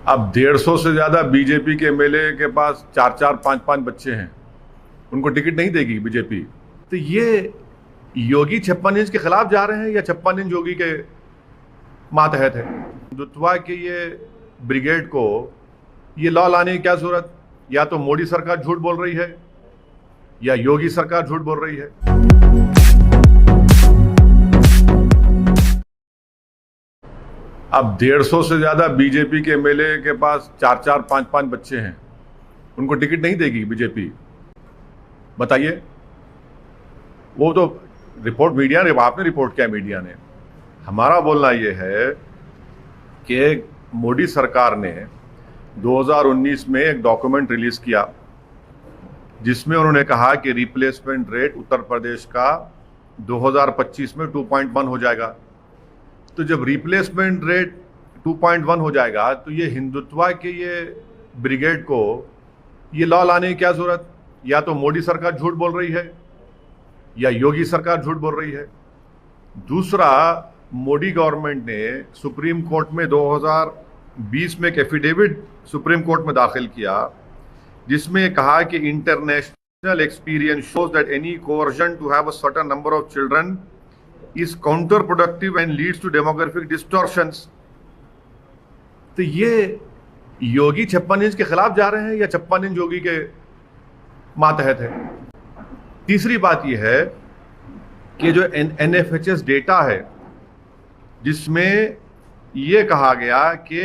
अब 150 से ज्यादा बीजेपी के एमएलए के पास 4-4, 5-5 बच्चे हैं, उनको टिकट नहीं देगी बीजेपी। तो ये योगी 56 इंच के खिलाफ जा रहे हैं या 56 इंच योगी के मातहत है? हिंदुत्वा के ये ब्रिगेड को ये लॉ लाने की क्या जरूरत? या तो मोदी सरकार झूठ बोल रही है या योगी सरकार झूठ बोल रही है। अब 150 से ज्यादा बीजेपी के एमएलए के पास 4-4, 5-5 बच्चे हैं, उनको टिकट नहीं देगी बीजेपी। बताइए, वो तो रिपोर्ट मीडिया ने, आपने रिपोर्ट किया मीडिया ने। हमारा बोलना यह है कि मोदी सरकार ने 2019 में एक डॉक्यूमेंट रिलीज किया जिसमें उन्होंने कहा कि रिप्लेसमेंट रेट उत्तर प्रदेश का 2025 में 2.1 हो जाएगा। तो जब रिप्लेसमेंट रेट 2.1 हो जाएगा तो ये हिंदुत्वा के ये ब्रिगेड को ये लॉ लाने की क्या जरूरत? या तो मोदी सरकार झूठ बोल रही है या योगी सरकार झूठ बोल रही है। दूसरा, मोदी गवर्नमेंट ने सुप्रीम कोर्ट में 2020 में एक एफिडेविट सुप्रीम कोर्ट में दाखिल किया जिसमें कहा कि international experience shows that any coercion to have a certain number of children is counterproductive and leads to demographic distortions। तो ये योगी 56 इंच के खिलाफ जा रहे हैं या 56 इंच योगी के मातहत है। तीसरी बात यह है कि जो एनएफएचएस डेटा है जिसमें यह कहा गया कि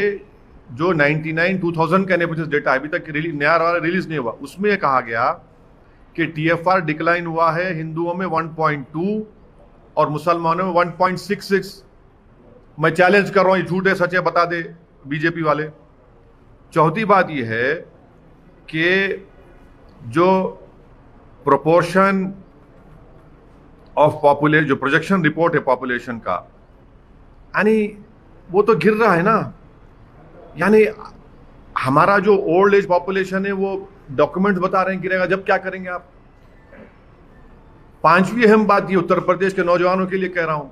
जो 2000 का एनएफएचएस डेटा अभी तक नया वाला रिलीज नहीं हुआ, उसमें यह कहा गया कि टीएफआर डिक्लाइन हुआ है हिंदुओं में 1.2 और मुसलमानों में 1.66। मैं चैलेंज कर रहा हूं, ये झूठ है सच है बता दे बीजेपी वाले। चौथी बात यह है कि जो प्रोपोर्शन ऑफ पॉपुलेशन, जो प्रोजेक्शन रिपोर्ट है पॉपुलेशन का, यानी वो तो गिर रहा है ना। यानी हमारा जो ओल्ड एज पॉपुलेशन है वो डॉक्यूमेंट्स बता रहे हैं गिरेगा, जब क्या करेंगे आप? पांचवी अहम बात ये उत्तर प्रदेश के नौजवानों के लिए कह रहा हूं,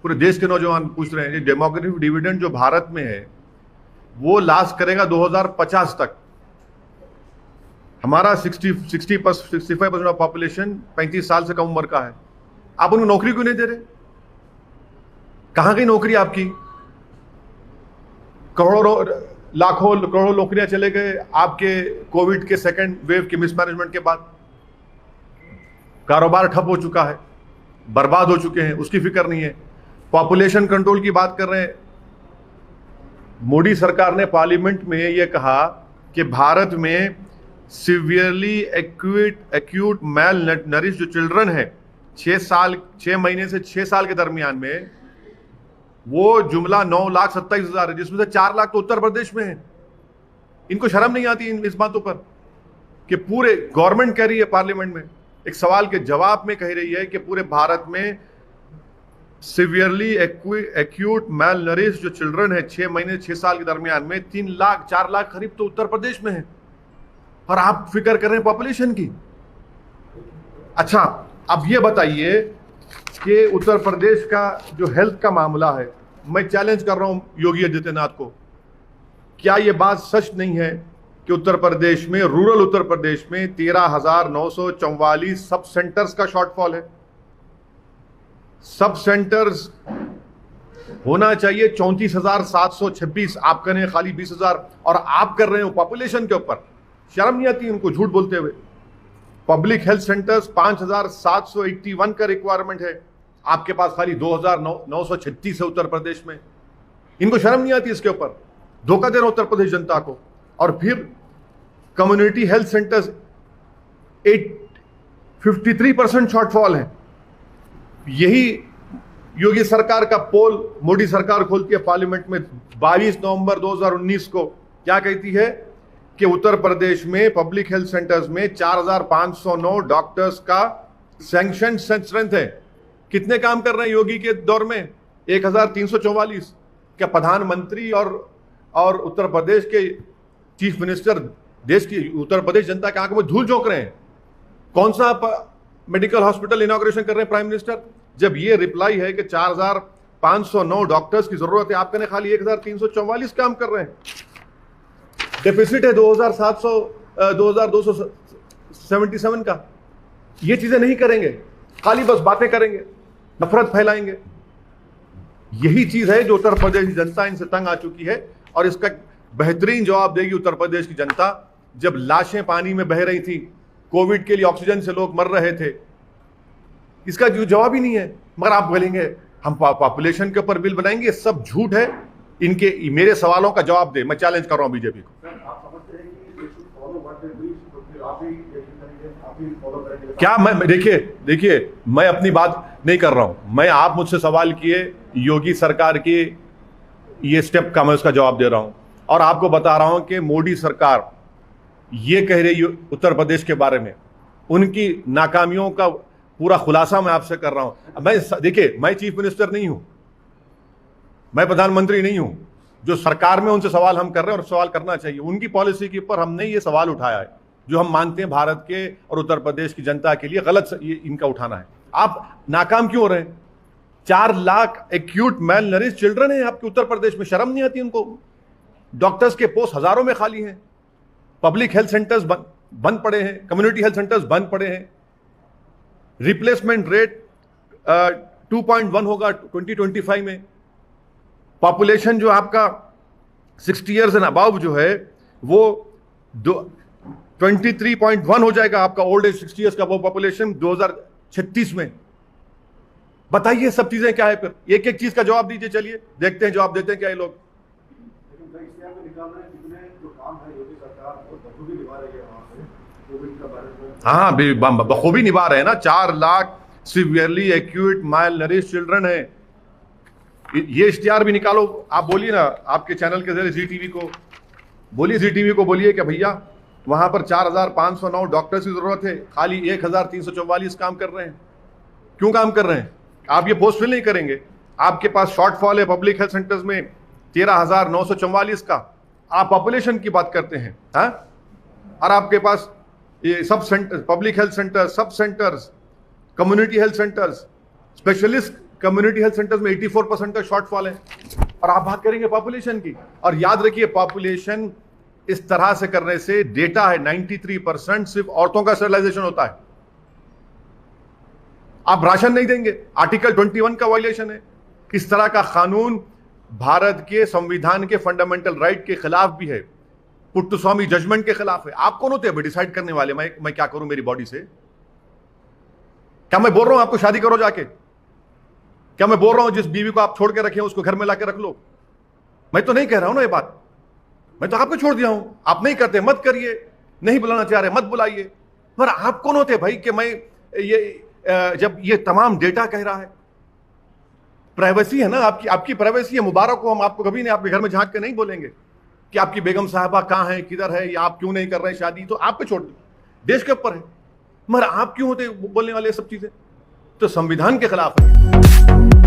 पूरे देश के नौजवान पूछ रहे हैं, ये डेमोग्राफिक डिविडेंड जो भारत में है वो लास्ट करेगा 2050 तक। हमारा 65% ऑफ पॉपुलेशन 35 साल से कम उम्र का है। आप उनको नौकरी क्यों नहीं दे रहे? कहां गई नौकरी आपकी? लाखों करोड़ों नौकरियां चले गए आपके कोविड के सेकेंड वेव के मिसमैनेजमेंट के बाद। कारोबार ठप हो चुका है, बर्बाद हो चुके हैं, उसकी फिक्र नहीं है। पॉपुलेशन कंट्रोल की बात कर रहे हैं। मोदी सरकार ने पार्लियामेंट में यह कहा कि भारत में सिवियरली एक्यूट मैल नरिश जो चिल्ड्रन है 6 महीने से 6 साल के दरमियान में, वो जुमला 9,27,000 है, जिसमें से 4 लाख तो उत्तर प्रदेश में है। इनको शर्म नहीं आती इस बातों पर कि पूरे गवर्नमेंट कह रही है पार्लियामेंट में, एक सवाल के जवाब में कह रही है कि पूरे भारत में सिवियरली एक्यूट मैल नरिश जो चिल्ड्रन है 6 महीने 6 साल के दरमियान में 3 लाख 4 लाख करीब तो उत्तर प्रदेश में है, और आप फिक्र कर रहे हैं पॉपुलेशन की। अच्छा, अब ये बताइए कि उत्तर प्रदेश का जो हेल्थ का मामला है, मैं चैलेंज कर रहा हूं योगी आदित्यनाथ को, क्या यह बात सच नहीं है कि उत्तर प्रदेश में, रूरल उत्तर प्रदेश में 13,944 सब सेंटर्स का शॉर्टफॉल है? सब सेंटर्स होना चाहिए 34,726, आप कर रहे हैं खाली 20,000, और आप कर रहे हो पॉपुलेशन के ऊपर। शर्म नहीं आती उनको झूठ बोलते हुए? पब्लिक हेल्थ सेंटर्स 5,781 का रिक्वायरमेंट है, आपके पास खाली 2,936 है उत्तर प्रदेश में। इनको शर्म नहीं आती इसके ऊपर? धोखा दे रहा उत्तर प्रदेश जनता को। और फिर कम्युनिटी हेल्थ सेंटर्स 53% शॉर्टफॉल है। यही योगी सरकार का पोल मोदी सरकार खोलती है पार्लियामेंट में 22 नवंबर 2019 को। क्या कहती है कि उत्तर प्रदेश में पब्लिक हेल्थ सेंटर्स में 4,509 डॉक्टर्स का सैंक्शन स्ट्रेंथ है। कितने काम कर रहे हैं योगी के दौर में? 1,344। क्या प्रधानमंत्री और उत्तर प्रदेश के चीफ मिनिस्टर देश की, उत्तर प्रदेश जनता के आंखों में धूल झोंक रहे हैं? कौन सा मेडिकल हॉस्पिटल इनॉग्रेशन कर रहे हैं प्राइम मिनिस्टर, जब ये रिप्लाई है कि 4,509 डॉक्टर्स की जरूरत है? आप कहने खाली 1,344 काम कर रहे हैं। डेफिसिट है 2277 का। ये चीजें नहीं करेंगे, खाली बस बातें करेंगे, नफरत फैलाएंगे। यही चीज है जो उत्तर प्रदेश की जनता इनसे तंग आ चुकी है, और इसका बेहतरीन जवाब देगी उत्तर प्रदेश की जनता। जब लाशें पानी में बह रही थी, कोविड के लिए ऑक्सीजन से लोग मर रहे थे, इसका जो जवाब ही नहीं है। मगर आप बोलेंगे हम पॉपुलेशन के ऊपर बिल बनाएंगे, सब झूठ है। इनके मेरे सवालों का जवाब दे, मैं चैलेंज कर रहा हूं बीजेपी को। क्या मैं देखिए मैं अपनी बात नहीं कर रहा हूं, मैं आप मुझसे सवाल किए योगी सरकार की ये स्टेप का, मैं उसका जवाब दे रहा हूं। और आपको बता रहा हूं कि मोदी सरकार ये कह रही है उत्तर प्रदेश के बारे में, उनकी नाकामियों का पूरा खुलासा मैं आपसे कर रहा हूं। देखिए मैं चीफ मिनिस्टर नहीं हूं, मैं प्रधानमंत्री नहीं हूं। जो सरकार में उनसे सवाल हम कर रहे हैं, और सवाल करना चाहिए। उनकी पॉलिसी के ऊपर हमने ये सवाल उठाया है जो हम मानते हैं भारत के और उत्तर प्रदेश की जनता के लिए गलत ये इनका उठाना है। आप नाकाम क्यों हो रहे हैं? 4 lakh acute malnourished children है आपके उत्तर प्रदेश में, शर्म नहीं आती उनको? डॉक्टर्स के पोस्ट हजारों में खाली हैं, पब्लिक हेल्थ सेंटर्स बंद पड़े हैं, कम्युनिटी हेल्थ सेंटर्स बंद पड़े हैं। रिप्लेसमेंट रेट 2.1 होगा 2025 में। पॉपुलेशन जो आपका 60 इयर्स एंड अबाव जो है वो 23.1 हो जाएगा आपका ओल्ड एज 60 इयर्स का वो पॉपुलेशन 2036 में। बताइए सब चीजें क्या है? फिर एक एक चीज का जवाब दीजिए, चलिए देखते हैं जवाब देते हैं क्या ये लोग। हाँ बखूबी निभा रहे हैं ना। 4 lakh severely acute mile nourish children है। ये इश्तिहार भी निकालो, आप बोलिए ना आपके चैनल के जरिए ZTV को बोलिए, ZTV को बोलिए कि भैया वहां पर 4509 डॉक्टर्स की जरूरत है, खाली 1344 काम कर रहे हैं। क्यों काम कर रहे हैं? आप ये पोस्ट फिल नहीं करेंगे। आपके पास शॉर्टफॉल है पब्लिक हेल्थ सेंटर्स में 13,944 का। आप पॉपुलेशन की बात करते हैं हाँ? और आपके पास ये sub centre, public health centre, sub centres, community health centres, specialist community health centres में 84% का शॉर्टफॉल है। और आप बात करेंगे पॉपुलेशन की। और याद रखिए पॉपुलेशन इस तरह से करने से डेटा है 93% सिर्फ औरतों का स्टरलाइजेशन होता है। आप राशन नहीं देंगे, आर्टिकल 21 का वायलेशन है। इस तरह का कानून भारत के संविधान के फंडामेंटल राइट के खिलाफ भी है, पुट्टुस्वामी जजमेंट के खिलाफ है। आप कौन होते हैं डिसाइड करने वाले मैं क्या करूं मेरी बॉडी से? क्या मैं बोल रहा हूं आपको शादी करो जाके? क्या मैं बोल रहा हूं जिस बीवी को आप छोड़ के रखे उसको घर में लाके रख लो? मैं तो नहीं कह रहा हूं ना ये बात, मैं तो आपको छोड़ दिया हूं। आप नहीं करते मत करिए, नहीं बुलाना चाह रहे मत बुलाइए। पर आप कौन होते भाई कि मैं ये जब ये तमाम डेटा कह रहा है? प्राइवेसी है ना आपकी प्राइवेसी है। मुबारक हो, हम आपको कभी नहीं आपके घर में झांक के नहीं बोलेंगे कि आपकी बेगम साहबा कहां है, किधर है, या आप क्यों नहीं कर रहे शादी। तो आप पे छोड़ दो, देश के ऊपर है। मगर आप क्यों होते बोलने वाले सब चीजें? तो संविधान के खिलाफ है।